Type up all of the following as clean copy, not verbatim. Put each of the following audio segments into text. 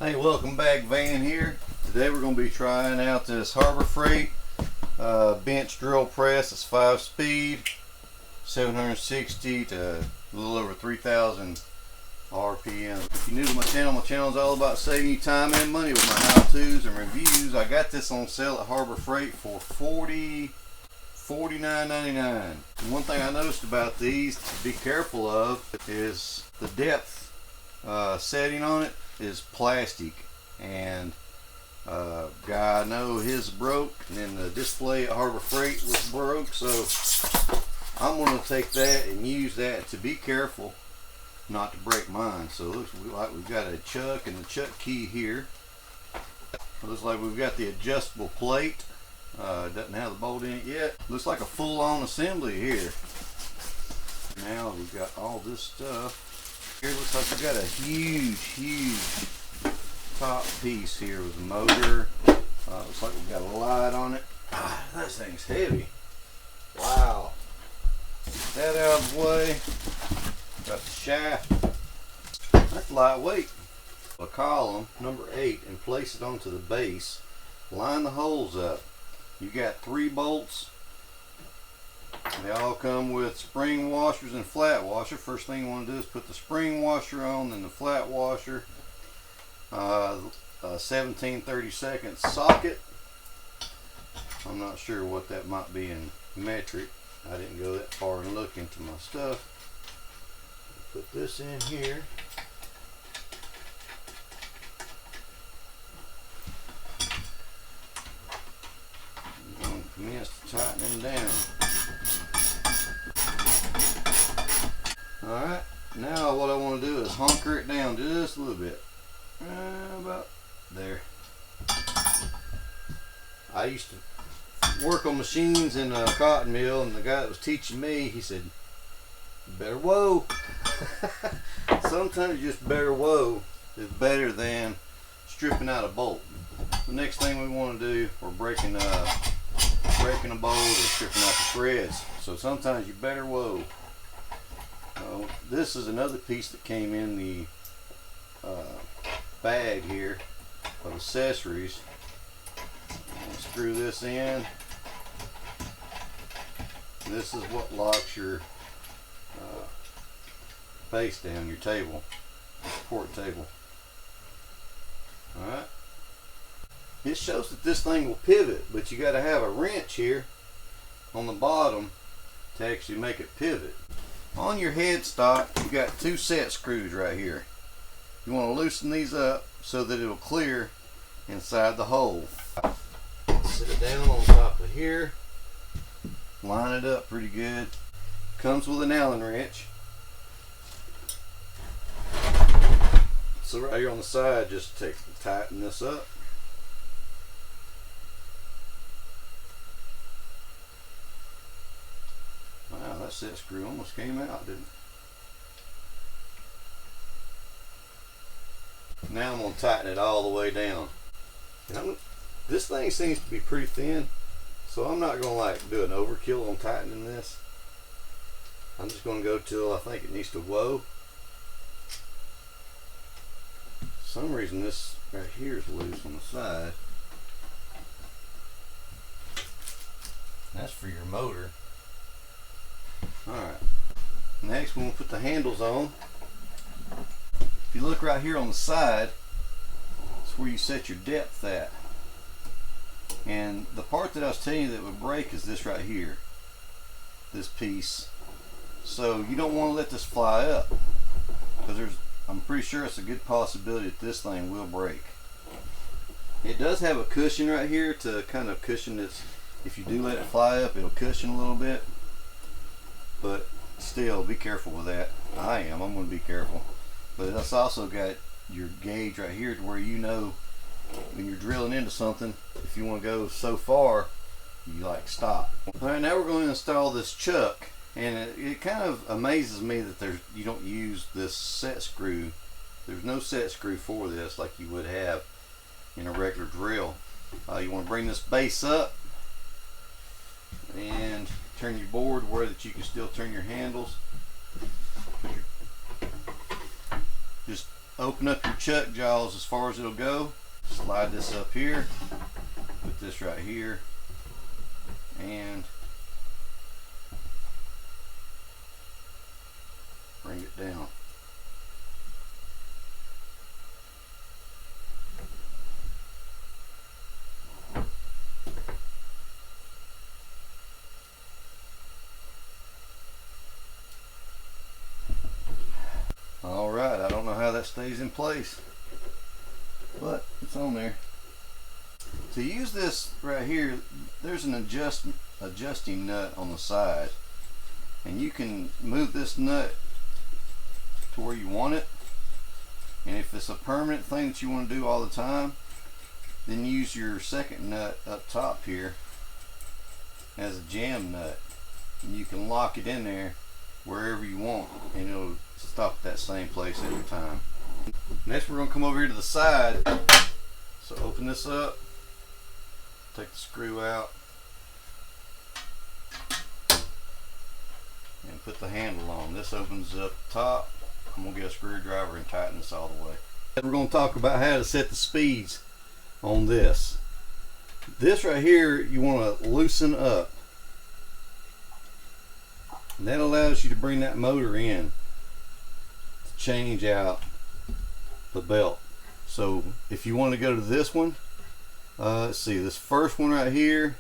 Hey, welcome back, Van here. Today we're going to be trying out this Harbor Freight bench drill press. It's 5-speed, 760 to a little over 3,000 RPM. If you're new to my channel is all about saving you time and money with my how-tos and reviews. I got this on sale at Harbor Freight for $49.99. And one thing I noticed about these to be careful of is the depth setting on it is plastic, and guy I know his broke, and then the display at Harbor Freight was broke, so I'm going to take that and use that to be careful not to break mine. So it looks like we've got a chuck and the chuck key here. Looks like we've got the adjustable plate. Doesn't have the bolt in it yet. Looks like a full-on assembly here. Now we've got all this stuff. Here looks like we've got a huge top piece here with a motor. Looks like we've got a light on it. That thing's heavy. Wow. Get that out of the way. Got the shaft. That's lightweight. A column, number 8, and place it onto the base. Line the holes up. You got 3 bolts. They all come with spring washers and flat washer. First thing you want to do is put the spring washer on, then the flat washer. 17/32 socket. I'm not sure what that might be in metric. I didn't go that far and look into my stuff. Put this in here. I'm going to commence to tighten them down. Alright, now what I want to do is hunker it down just a little bit. About there. I used to work on machines in a cotton mill, and the guy that was teaching me, he said, "You better whoa." Sometimes just better whoa is better than stripping out a bolt. The next thing we want to do, we're breaking a bolt or stripping out the threads. So sometimes you better whoa. This is another piece that came in the bag here of accessories. Screw this in. This is what locks your base down, your table, your support table. Alright. It shows that this thing will pivot, but you got to have a wrench here on the bottom to actually make it pivot. On your headstock, you got 2 set screws right here. You want to loosen these up so that it'll clear inside the hole. Sit it down on top of here. Line it up pretty good. Comes with an Allen wrench. So right here on the side, just tighten this up. Wow, that set screw almost came out, didn't it? Now I'm going to tighten it all the way down. This thing seems to be pretty thin, so I'm not going to like do an overkill on tightening this. I'm just going to go till I think it needs to whoa. For some reason this right here is loose on the side. That's for your motor. Alright, next we're going to put the handles on. If you look right here on the side, it's where you set your depth at. And the part that I was telling you that would break is this right here. This piece. So you don't want to let this fly up, because I'm pretty sure it's a good possibility that this thing will break. It does have a cushion right here to kind of cushion this. If you do let it fly up, it'll cushion a little bit. But still, be careful with that. I'm going to be careful. But it's also got your gauge right here to where you know when you're drilling into something, if you want to go so far, you like stop. Alright, now we're going to install this chuck, and it kind of amazes me that you don't use this set screw. There's no set screw for this like you would have in a regular drill. You want to bring this base up and turn your board where that you can still turn your handles. Just open up your chuck jaws as far as it'll go. Slide this up here, put this right here, and bring it down. Alright, I don't know how that stays in place, but it's on there. To use this right here, there's an adjusting nut on the side, and you can move this nut to where you want it. And if it's a permanent thing that you want to do all the time, then use your second nut up top here as a jam nut, and you can lock it in there wherever you want, and it'll stop at that same place every time. Next, we're going to come over here to the side. So open this up, take the screw out, and put the handle on. This opens up the top. I'm going to get a screwdriver and tighten this all the way. We're going to talk about how to set the speeds on this. This right here, you want to loosen up. And that allows you to bring that motor in to change out the belt. So if you want to go to this one, let's see, this first one right here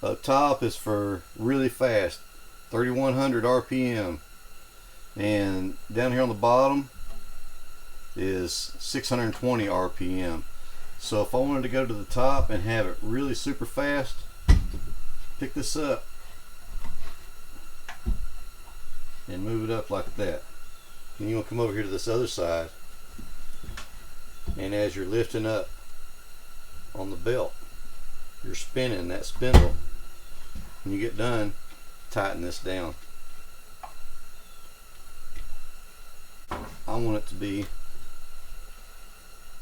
up top is for really fast, 3100 RPM, and down here on the bottom is 620 RPM. So if I wanted to go to the top and have it really super fast, pick this up and move it up like that. And you want to come over here to this other side, and as you're lifting up on the belt, you're spinning that spindle. When you get done, tighten this down. I want it to be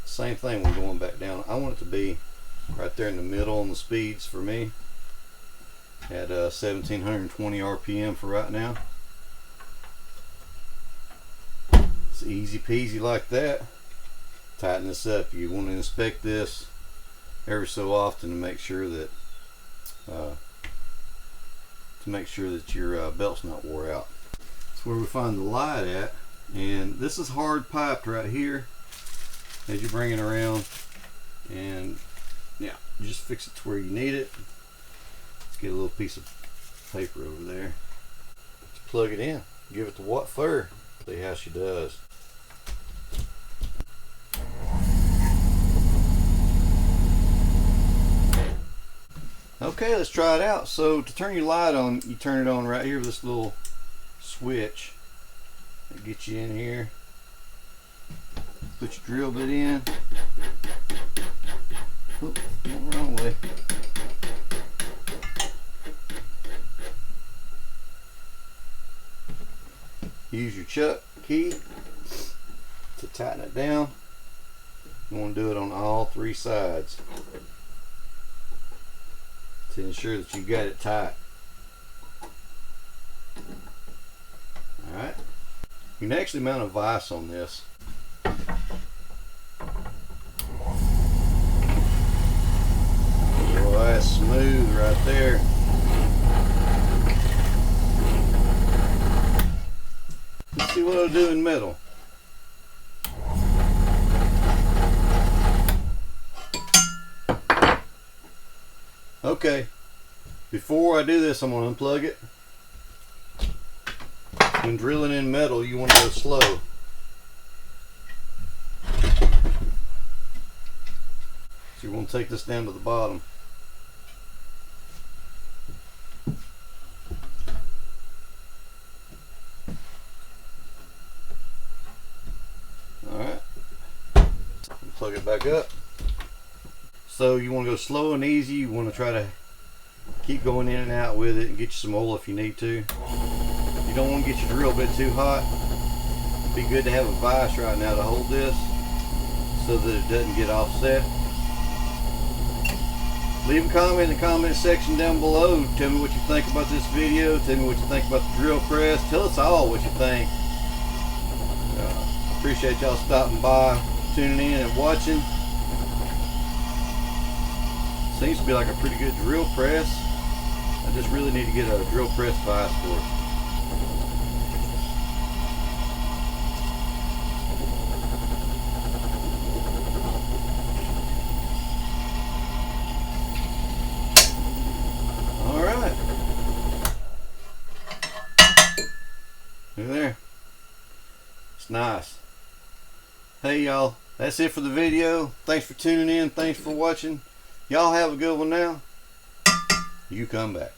same thing when going back down. I want it to be right there in the middle on the speeds for me at 1720 RPM for right now. It's easy peasy like that. Tighten this up. You want to inspect this every so often to make sure that your belt's not wore out. That's where we find the light at, and this is hard piped right here. As you bring it around, and yeah, just fix it to where you need it. Let's get a little piece of paper over there. Just plug it in. Give it the what for. See how she does. Okay, let's try it out. So to turn your light on, you turn it on right here with this little switch. It gets you in here. Put your drill bit in. Oop, went the wrong way. Use your chuck key to tighten it down. You want to do it on all three sides to ensure that you got it tight. Alright. You can actually mount a vise on this. Boy, that's smooth right there. Let's see what it'll do in metal. Okay, before I do this, I'm going to unplug it. When drilling in metal, you want to go slow. So you want to take this down to the bottom. Alright, plug it back up. So you want to go slow and easy. You want to try to keep going in and out with it and get you some oil if you need to. You don't want to get your drill bit too hot. It'd be good to have a vise right now to hold this so that it doesn't get offset. Leave a comment in the comment section down below. Tell me what you think about this video. Tell me what you think about the drill press. Tell us all what you think. appreciate y'all stopping by, tuning in and watching. Seems to be like a pretty good drill press. I just really need to get a drill press vise for it. All right. Look there. It's nice. Hey y'all, that's it for the video. Thanks for tuning in. Thanks for watching. Y'all have a good one now. You come back.